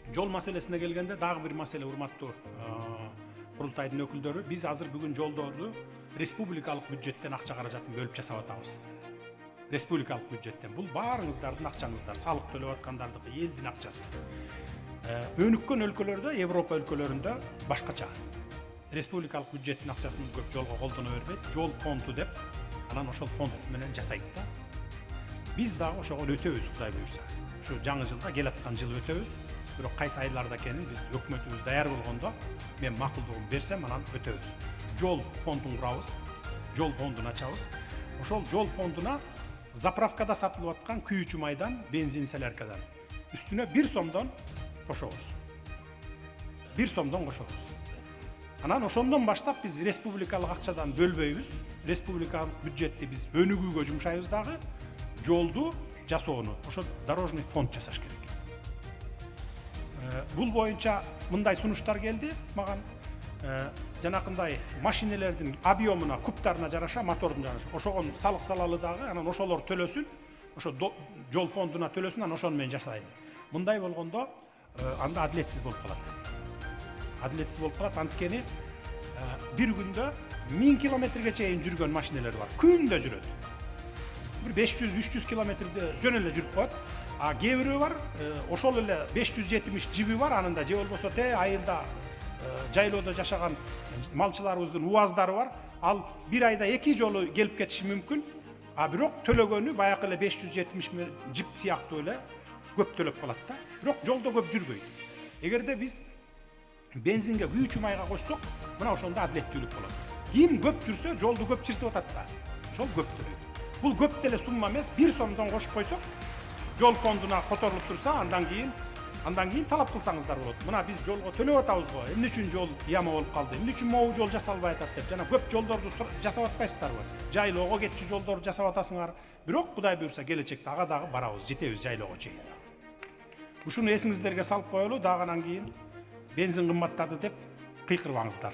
Жол маселесine келгенде дагы bir маселе, урматтуу курултайдын өкүлдөрү, биз азыр бүгүн жолдорду республикалык бюджеттен акча каражатын бөлүп жасап атабыз. Республикалык бюджеттен. Бул баарыңыздардын акчаңыздар, салык төлөп аткандардыкы, элдин акчасы. Өнүккөн өлкөлөрдө, Европа өлкөлөрүндө башкача. Республикалык бюджеттин акчасын көп жолго колдоно бербейт, жол фонду деп, анан ошол фонд менен жасайт да. Биз дагы ошого өтөбүз, Кудай буйрса. Ушу жаңы жылда келаткан жыл өтөбүз. Бирок кайсы айларда экенин биз өкмөтүбүз даяр болгондо мен макулдугун берсем анан өтөбүз. Жол фондун курабыз, жол фондун ачабыз. Ошол жол фондуна заправкада сатылып аткан күйүүчү майдан, бензин, соляркадан үстүнө 1 сомдон кошобуз. 1 сомдон кошобуз. Анан ошондон баштап биз республикалык акчадан бөлбөйбүз. Республикалык бюджетти биз өнүгүүгө жумшайбыз дагы, жолду жасоону, ошо дорожный фонд жасаш керек. Бул боюнча мындай сунуштар келди маган. Жанакындай машинелердин объемуна, кубтарына жараша, мотордун жараша, ошогон салык салалы дагы, анан ошолор төлөсүн, ошо жол фондуна төлөсүн, анан ошону менен жасайды. Мындай болгондо анда адилетсиз болуп калат. Адилетсиз болуп калат, анткени бир күндө 1000 километрге чейин жүргөн машинелер бар. Күндө жүрөт. Bir 500-300 kilometrede жөн эле жүрүп коет. А кээ бирөө бар, ошол эле 570 жиби бар, анында же болбосо айылда жайлоодо жашаган малчыларыбыздын уаздары бар. Ал бир айда 2 жолу келип кетиши мүмкүн. А бирок төлөгөнү баягы эле 570 жип сыяктуу эле көп төлөп калат да. Бирок жолдо көп жүрбөйт. Эгерде биз бензинге, күйүүчү майга кошсок, мына ошондо адилеттүүлүк болот. Ким көп жүрсө, жолду көп чиртип атат да. Ошол көп төлөйт. Бул көп деле сумма эмес, 1 сомдон кошуп койсок, жол фондуна которулуп турса, андан кийин талап кылсаңыздар болот. Мына биз жолго төлөп атабыз го. Эмне үчүн жол яма болуп калды? Эмне үчүн могу жол жасалбай атат деп. Жана көп жолдорду жасап атпайсыздарбы? Жайлоого кетчү жолдорду жасап атасыңар. Бирок Кудай буйрса келечекте ага дагы барабыз, жетебиз жайлоого чейин. Ушуну эсиңиздерге салып коелу, дагы анан кийин бензин кымбаттады деп кыйкырбаңыздар.